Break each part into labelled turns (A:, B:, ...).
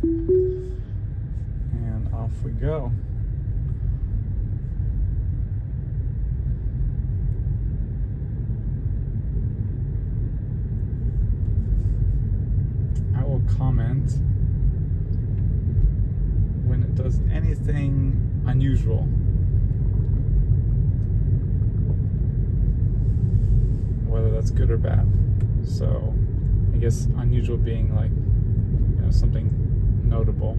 A: And off we go. I will comment when it does anything unusual. Whether that's good or bad. So I guess unusual being like, something notable.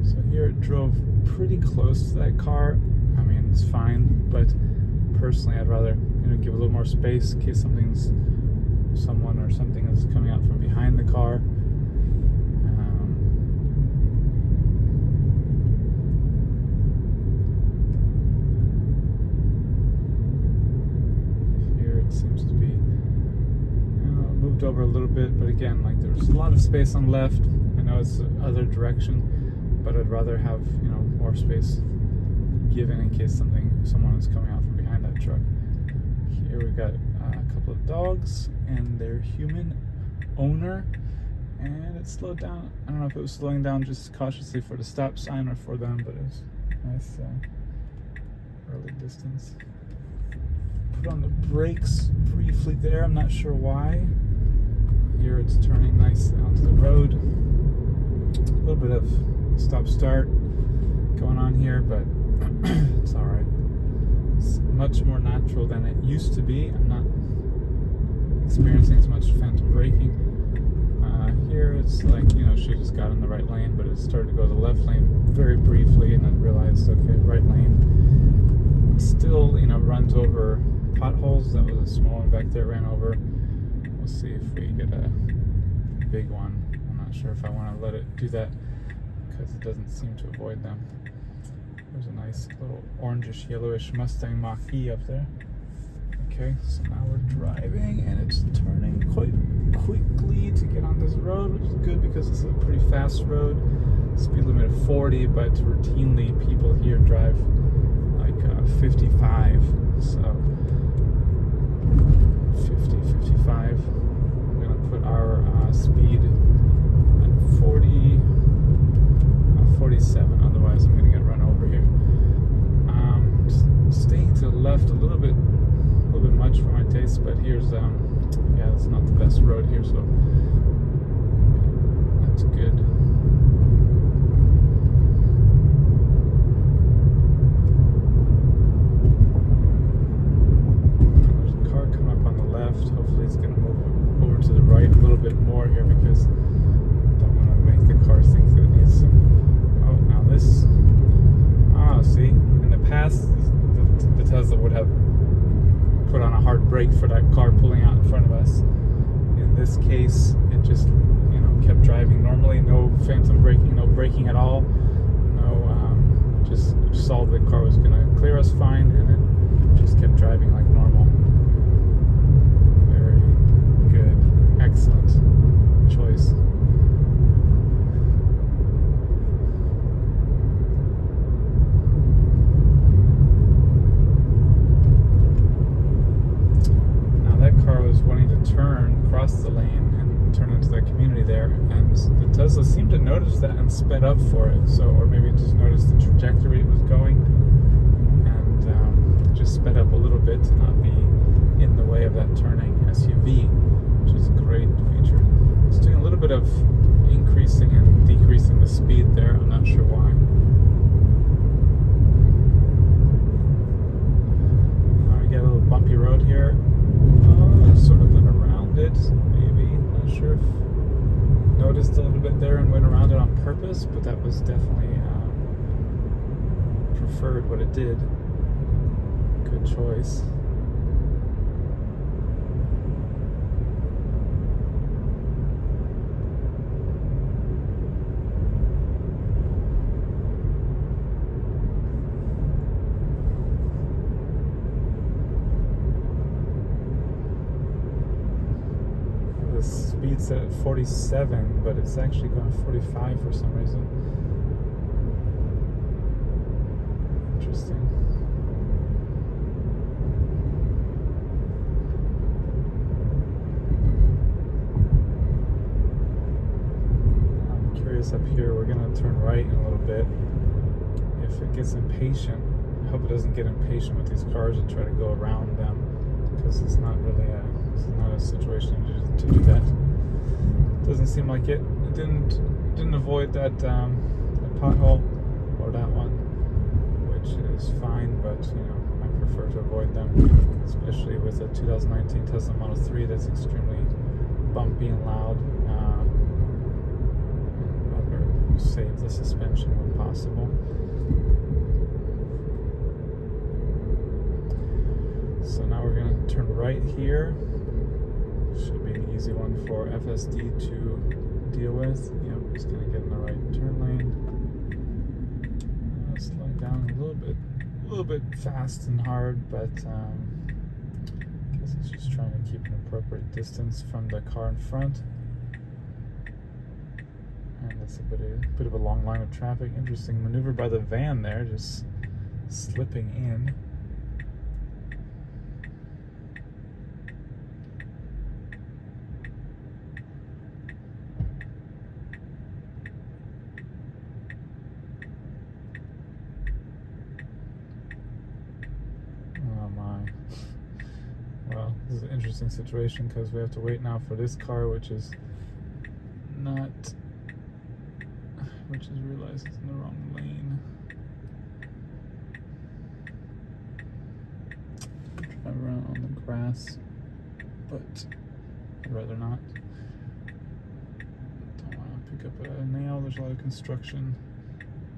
A: So here it drove pretty close to that car. I mean, it's fine, but personally I'd rather give a little more space in case someone or something is coming out from behind the car. Here it seems to be moved over a little bit, but again, like there's a lot of space on the left. I know it's the other direction, but I'd rather have more space given in case someone is coming out from behind that truck. Here we've got a couple of dogs and their human owner, and it slowed down. I don't know if it was slowing down just cautiously for the stop sign or for them, but it was nice early distance. Put on the brakes briefly there, I'm not sure why. Here it's turning nice onto the road. A little bit of stop-start going on here, but it's alright. It's much more natural than it used to be. I'm not experiencing as much phantom braking. Here it's like, she just got in the right lane, but it started to go to the left lane very briefly and then realized, okay, right lane. It still, runs over potholes. That was a small one back there, ran over. We'll see if we get a big one. I'm not sure if I want to let it do that because it doesn't seem to avoid them. There's a nice little orangish yellowish Mustang Mach-E up there. Okay, so now we're driving and it's turning quite quickly to get on this road, which is good because it's a pretty fast road. Speed limit of 40, but routinely people here drive like 55. So 50, 55. I'm gonna put our speed at 40, 47. Otherwise, I'm gonna get run over here. Staying to the left a little bit much for my taste, but here's it's not the best road here, so that's good. There's a car coming up on the left. Hopefully it's going to move over to the right a little bit more here because I don't want to make the car think that it needs some. Oh, now this. See, in the past the Tesla would have put on a hard brake for that car pulling out in front of us. In this case, it just kept driving normally, no phantom braking, no braking at all, just saw the car was going to clear us fine, and it just kept driving like normal. Very good, excellent choice. Cross the lane and turn into the community there, and the Tesla seemed to notice that and sped up for it. So, or maybe just noticed the trajectory it was going and just sped up a little bit to not be in the way of that turning SUV, which is a great feature. It's doing a little bit of increasing and decreasing the speed there. I'm not sure why. We got a little bumpy road here. Sort of went around it, maybe. Not sure if noticed a little bit there and went around it on purpose, but that was definitely preferred what it did. Good choice. The speed set at 47, but it's actually going 45 for some reason. Interesting. curious up here. We're gonna turn right in a little bit. If it gets impatient, I hope it doesn't get impatient with these cars and try to go around them, because it's not really it's not a situation to do that. Doesn't seem like it. It didn't avoid that pothole or that one, which is fine, but I prefer to avoid them, especially with a 2019 Tesla Model 3 that's extremely bumpy and loud. I'd rather save the suspension when possible. So now we're going to turn right here. Should be an easy one for FSD to deal with. Yep, just going to get in the right turn lane. Slow down a little bit fast and hard, but I guess it's just trying to keep an appropriate distance from the car in front. And that's a bit of a long line of traffic. Interesting maneuver by the van there, just slipping in. Well, this is an interesting situation because we have to wait now for this car, which is realized it's in the wrong lane. Drive around on the grass, but I'd rather not. Don't want to pick up a nail. There's a lot of construction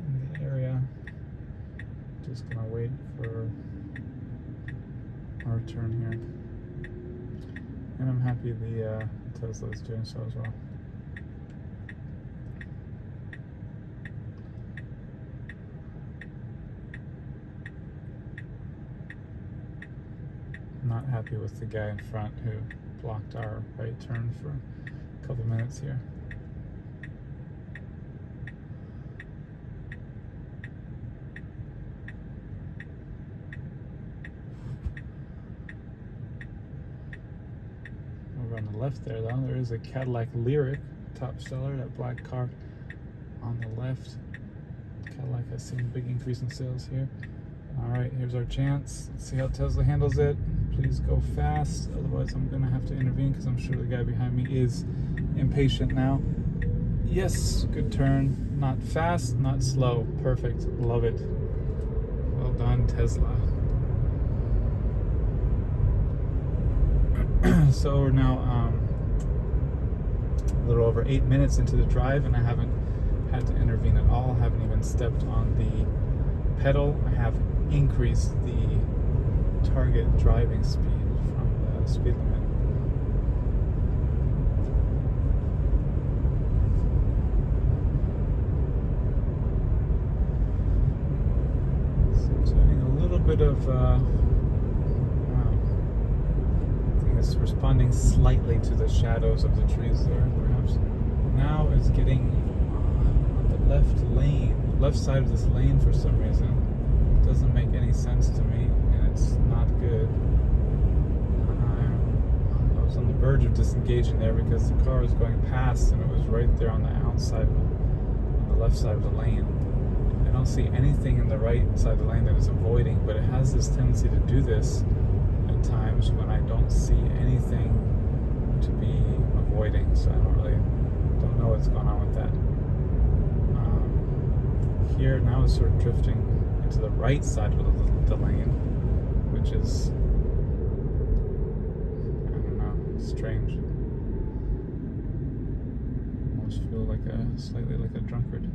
A: in the area. Just gonna wait for our turn here. And I'm happy the Tesla is doing so as well. I'm not happy with the guy in front who blocked our right turn for a couple minutes here. On the left there, though, there is a Cadillac Lyric top seller, that black car on the left. Cadillac has seen a big increase in sales here. Alright, here's our chance. Let's see how Tesla handles it. Please go fast, otherwise I'm gonna have to intervene because I'm sure the guy behind me is impatient now. Yes, good turn. Not fast, not slow. Perfect. Love it. Well done, Tesla. So we're now a little over 8 minutes into the drive, and I haven't had to intervene at all. Haven't even stepped on the pedal. I have increased the target driving speed from the speed limit. So it's having a little bit of it's responding slightly to the shadows of the trees there, perhaps. Now it's getting on the left side of this lane for some reason. It doesn't make any sense to me, and it's not good. I was on the verge of disengaging there because the car was going past and it was right there on the outside, on the left side of the lane. I don't see anything in the right side of the lane that is avoiding, but it has this tendency to do this times when I don't see anything to be avoiding, so I don't know what's going on with that. Here now it's sort of drifting into the right side of the lane, which is, I don't know, strange. Almost feel slightly like a drunkard.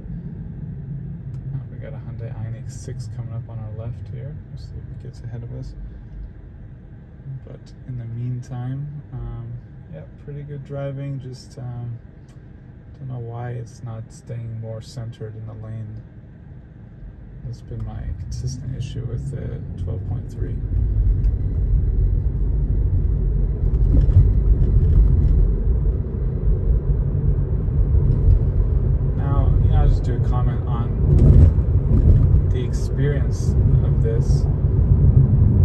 A: We got a Hyundai Ioniq 6 coming up on our left here. Let's see if it gets ahead of us. But in the meantime, yeah, pretty good driving. Just don't know why it's not staying more centered in the lane. That's been my consistent issue with the 12.3. Now, I'll just do a comment on the experience of this,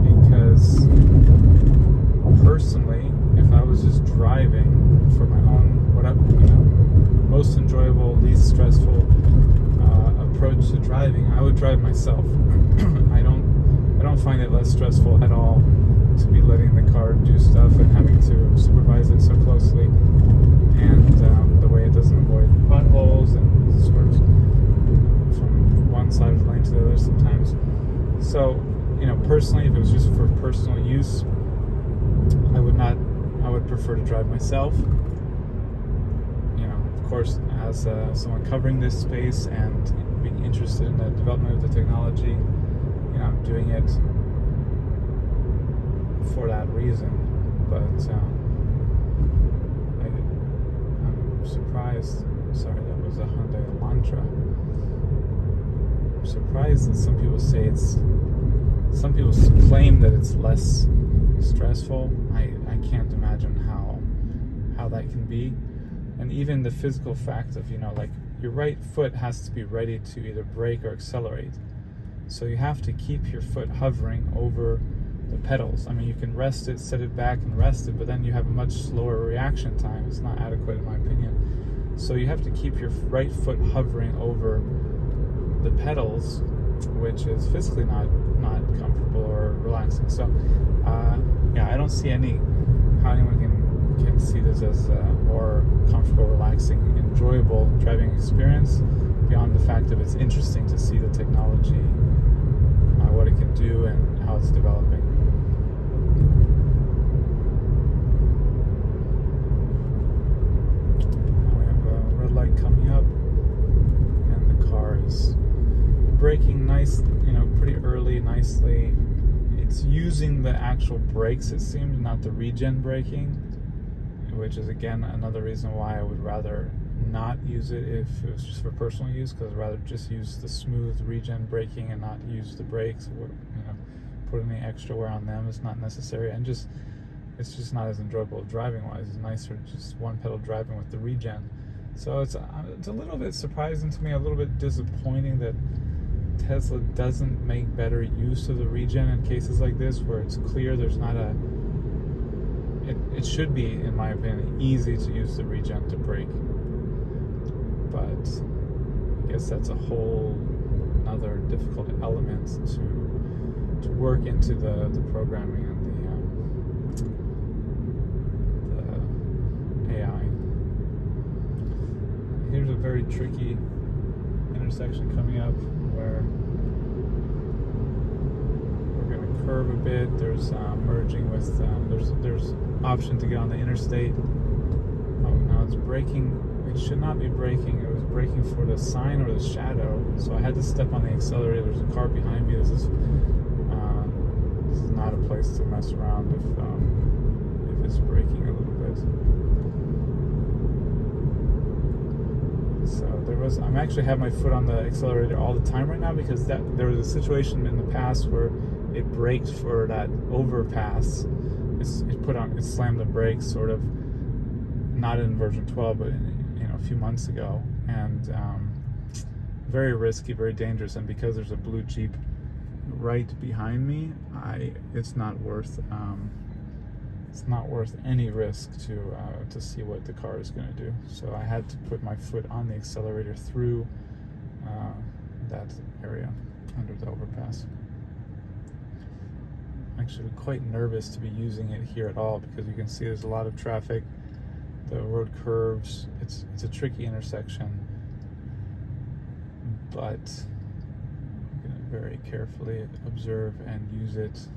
A: because personally, if I was just driving for my own, most enjoyable, least stressful comes to driving, I would drive myself. I don't find it less stressful at all to be letting the car do stuff and having to supervise it so closely, and the way it doesn't avoid potholes and swerves from one side of the lane to the other sometimes. So, personally, if it was just for personal use, I would prefer to drive myself. Of course, as someone covering this space and being interested in the development of the technology, I'm doing it for that reason. But I'm surprised. Sorry, that was a Hyundai Elantra. I'm surprised that some people claim that it's less stressful. I can't imagine how that can be. And even the physical fact of, your right foot has to be ready to either brake or accelerate. So you have to keep your foot hovering over the pedals. I mean, you can rest it, set it back and rest it, but then you have a much slower reaction time. It's not adequate in my opinion. So you have to keep your right foot hovering over the pedals, which is physically not comfortable or relaxing. So I don't see how anyone can see this as a more comfortable, relaxing, enjoyable driving experience beyond the fact that it's interesting to see the technology, what it can do and how it's developing. Now we have a red light coming up and the car is braking pretty early, nicely. It's using the actual brakes, it seems, not the regen braking, which is again another reason why I would rather not use it if it was just for personal use, because I'd rather just use the smooth regen braking and not use the brakes. Put any extra wear on them is not necessary, and it's just not as enjoyable driving wise. It's nicer just one pedal driving with the regen. So it's a little bit surprising to me, a little bit disappointing that Tesla doesn't make better use of the regen in cases like this, where it's clear there's not it should be, in my opinion, easy to use the regen to brake. But I guess that's a whole other difficult element to work into the programming and the AI. Here's a very tricky intersection coming up where we're going to curve a bit. There's merging with there's option to get on the interstate. Oh, now it's braking. It should not be braking. It was braking for the sign or the shadow, so I had to step on the accelerator. There's a car behind me. This is not a place to mess around if it's braking a little bit. So I'm actually have my foot on the accelerator all the time right now, because there was a situation in the past where it braked for that overpass. It slammed the brakes, sort of, not in version 12, but a few months ago, and very risky, very dangerous. And because there's a blue Jeep right behind me, it's not worth any risk to see what the car is going to do. So I had to put my foot on the accelerator through that area under the overpass. I'm actually quite nervous to be using it here at all, because you can see there's a lot of traffic. The road curves. It's a tricky intersection, but I'm going to very carefully observe and use it.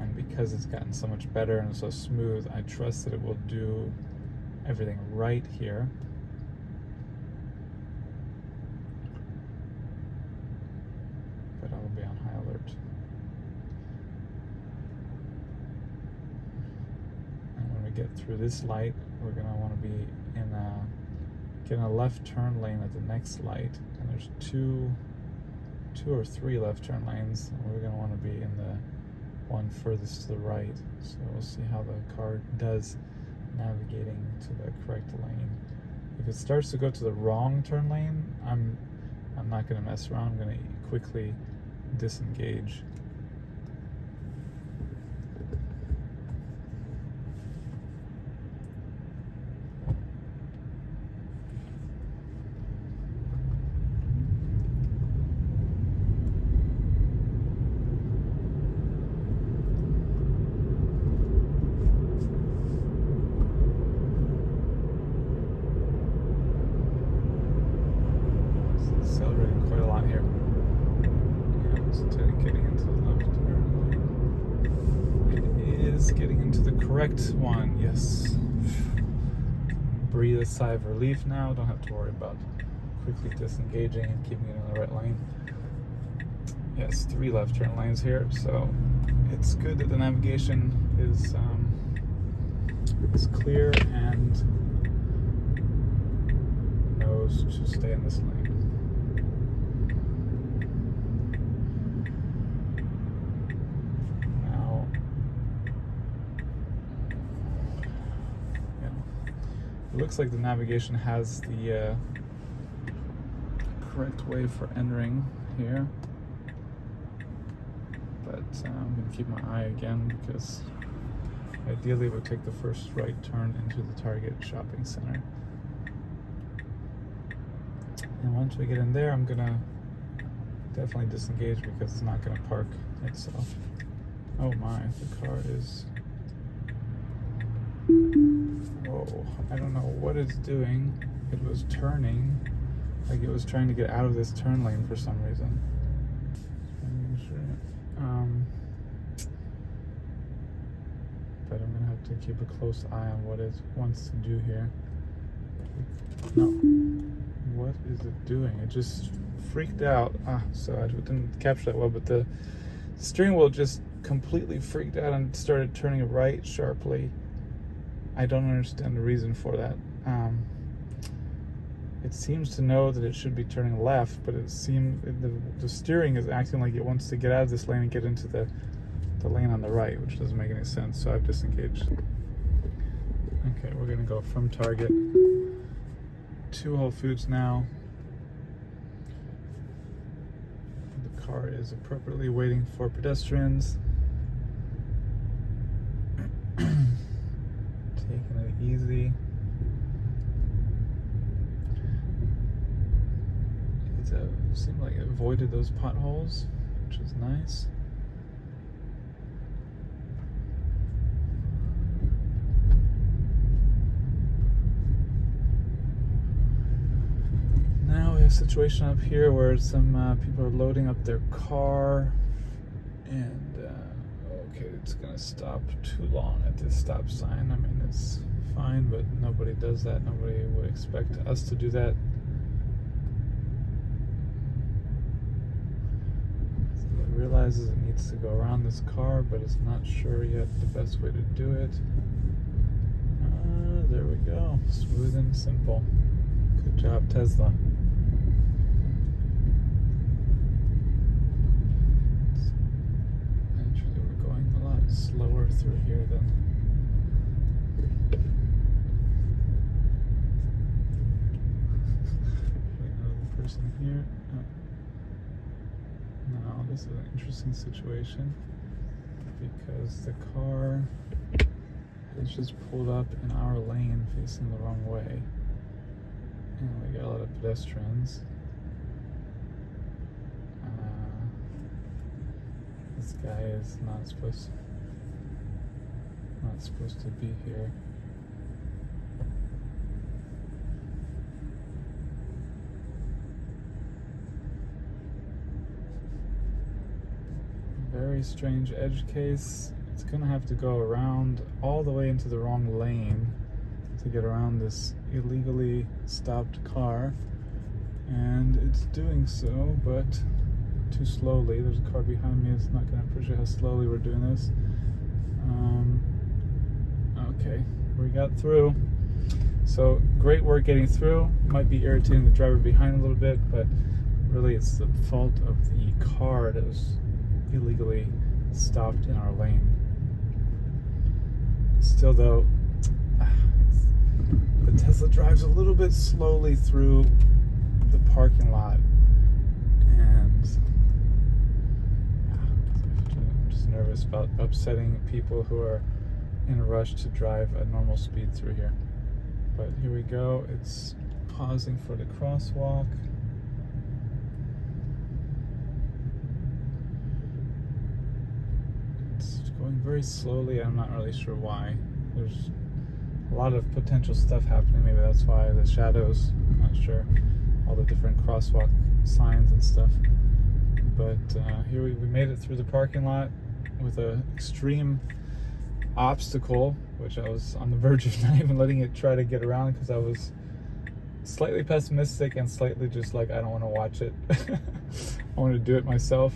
A: And because it's gotten so much better and so smooth, I trust that it will do everything right here. But I will be on high alert. Get through this light, we're going to want to be get in a left turn lane at the next light, and there's two or three left turn lanes, and we're going to want to be in the one furthest to the right. So we'll see how the car does navigating to the correct lane. If it starts to go to the wrong turn lane, I'm not going to mess around. I'm going to quickly disengage. lot here. Yeah, it's getting into the left turn lane. It is getting into the correct one. Yes. Breathe a sigh of relief now. Don't have to worry about quickly disengaging and keeping it in the right lane. Yes, 3 left turn lanes here, so it's good that the navigation is clear and knows to stay in this lane. Now, it looks like the navigation has the correct way for entering here, but I'm going to keep my eye again because ideally we'll take the first right turn into the Target shopping center. And once we get in there, I'm going to definitely disengage because it's not going to park itself. Oh my, the car is... Whoa, I don't know what it's doing. It was turning, like it was trying to get out of this turn lane for some reason. But I'm gonna have to keep a close eye on what it wants to do here. No, what is it doing? It just freaked out. So I didn't capture that well, but the steering wheel just completely freaked out and started turning right sharply. I don't understand the reason for that. It seems to know that it should be turning left, but it seems the steering is acting like it wants to get out of this lane and get into the lane on the right, which doesn't make any sense, so I've disengaged. Okay, we're gonna go from Target to Whole Foods now. The car is appropriately waiting for pedestrians. Taking it easy. It seemed like it avoided those potholes, which is nice. Now we have a situation up here where some people are loading up their car, and okay, it's gonna stop too long at this stop sign. I mean, it's fine, but nobody does that. Nobody would expect us to do that. So it realizes it needs to go around this car, but it's not sure yet the best way to do it. There we go. Smooth and simple. Good job, Tesla. Actually, we're going a lot slower through here than another person here. Now, this is an interesting situation because the car has just pulled up in our lane facing the wrong way. And we got a lot of pedestrians. This guy is not supposed to be here. Very strange edge case. It's gonna have to go around all the way into the wrong lane to get around this illegally stopped car, and it's doing so, but too slowly. There's a car behind me. It's not going to appreciate how slowly we're doing this. Okay, we got through. So great work getting through. Might be irritating the driver behind a little bit, but really it's the fault of the car that was illegally stopped in our lane. Still though, the Tesla drives a little bit slowly through the parking lot, and I'm just nervous about upsetting people who are in a rush to drive at normal speed through here. But here we go. It's pausing for the crosswalk. It's going very slowly. I'm not really sure why. There's a lot of potential stuff happening. Maybe that's why the shadows, I'm not sure. All the different crosswalk signs and stuff. But here we made it through the parking lot with an extreme obstacle, which I was on the verge of not even letting it try to get around because I was slightly pessimistic and slightly just like, I don't want to watch it. I want to do it myself.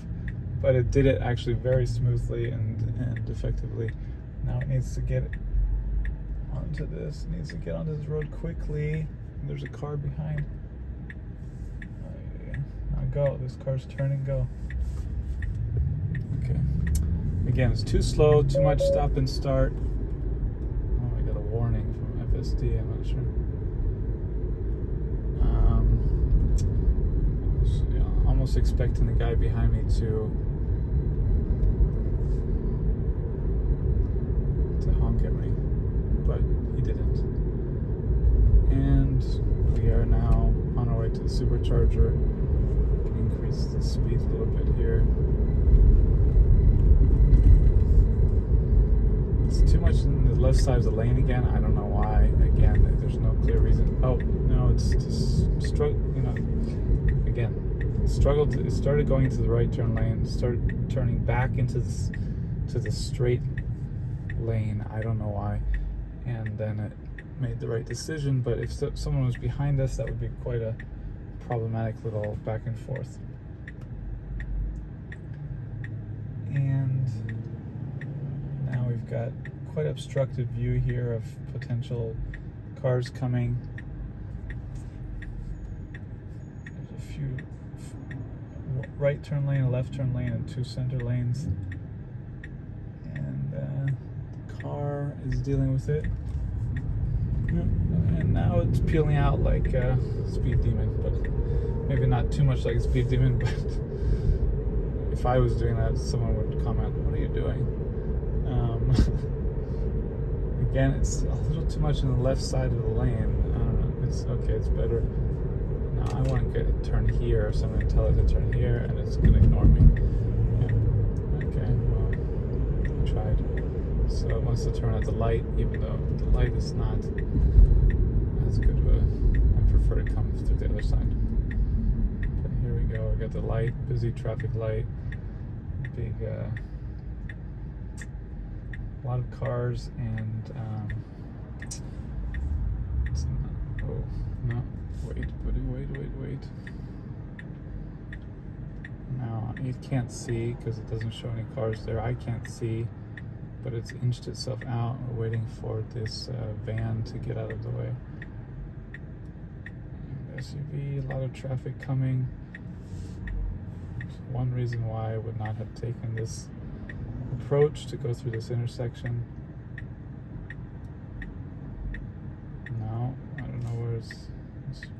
A: But it did it actually very smoothly and effectively. Now it needs to get onto this. It needs to get onto this road quickly. There's a car behind. Now go. This car's turning. Go. Okay. Again, it's too slow. Too much stop and start. Oh, I got a warning from FSD. I'm not sure. I was almost expecting the guy behind me to honk at me, but he didn't. And we are now on our way to the supercharger. Increase the speed a little bit here. It's too much in the left side of the lane again. I don't know why. Again, there's no clear reason. Oh no, it's just again, struggled. It started going to the right turn lane. Started turning back into the straight lane. I don't know why. And then it made the right decision. But if someone was behind us, that would be quite a problematic little back and forth. And now we've got quite obstructed view here of potential cars coming. There's a few right turn lane, a left turn lane, and 2 center lanes. And the car is dealing with it. And now it's peeling out like a speed demon, but maybe not too much like a speed demon, but if I was doing that, someone would comment, "What are you doing?" Again, it's a little too much on the left side of the lane. I don't know. It's okay, it's better. Now I want to get it turn here, so I'm going to tell it to turn here, and it's going to ignore me. Yeah. Okay, well, I tried. So it wants to turn at the light, even though the light is not as good. But I prefer to come through the other side. But here we go. We got the light, busy traffic light, big, a lot of cars, and it's not, oh no, wait. Now you can't see because it doesn't show any cars there. I can't see. But it's inched itself out. We're waiting for this van to get out of the way. And SUV, a lot of traffic coming. One reason why I would not have taken this approach to go through this intersection. No, I don't know where it's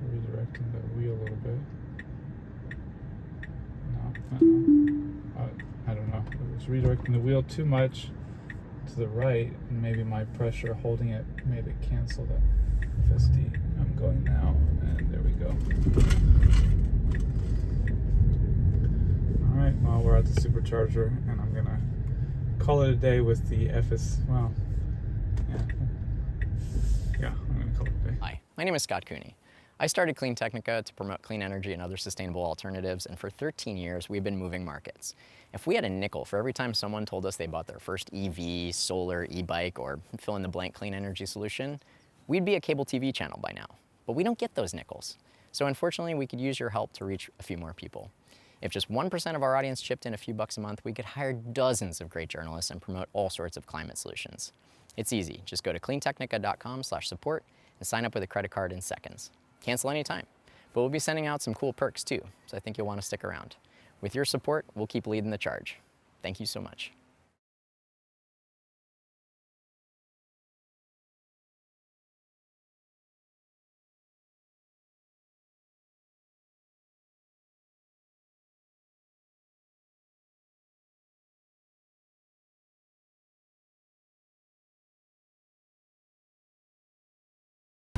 A: redirecting the wheel a little bit. No, I don't know. It was redirecting the wheel too much to the right, and maybe my pressure holding it made it cancel the FSD. I'm going now, and there we go. Alright, well, we're at the supercharger, and I'm gonna call it a day with the I'm gonna call it a day.
B: Hi, my name is Scott Cooney. I started Clean Technica to promote clean energy and other sustainable alternatives, and for 13 years we've been moving markets. If we had a nickel for every time someone told us they bought their first EV, solar, e-bike, or fill in the blank clean energy solution, we'd be a cable TV channel by now. But we don't get those nickels. So unfortunately, we could use your help to reach a few more people. If just 1% of our audience chipped in a few bucks a month, we could hire dozens of great journalists and promote all sorts of climate solutions. It's easy. Just go to cleantechnica.com/support and sign up with a credit card in seconds. Cancel anytime. But we'll be sending out some cool perks too, so I think you'll want to stick around. With your support, we'll keep leading the charge. Thank you so much.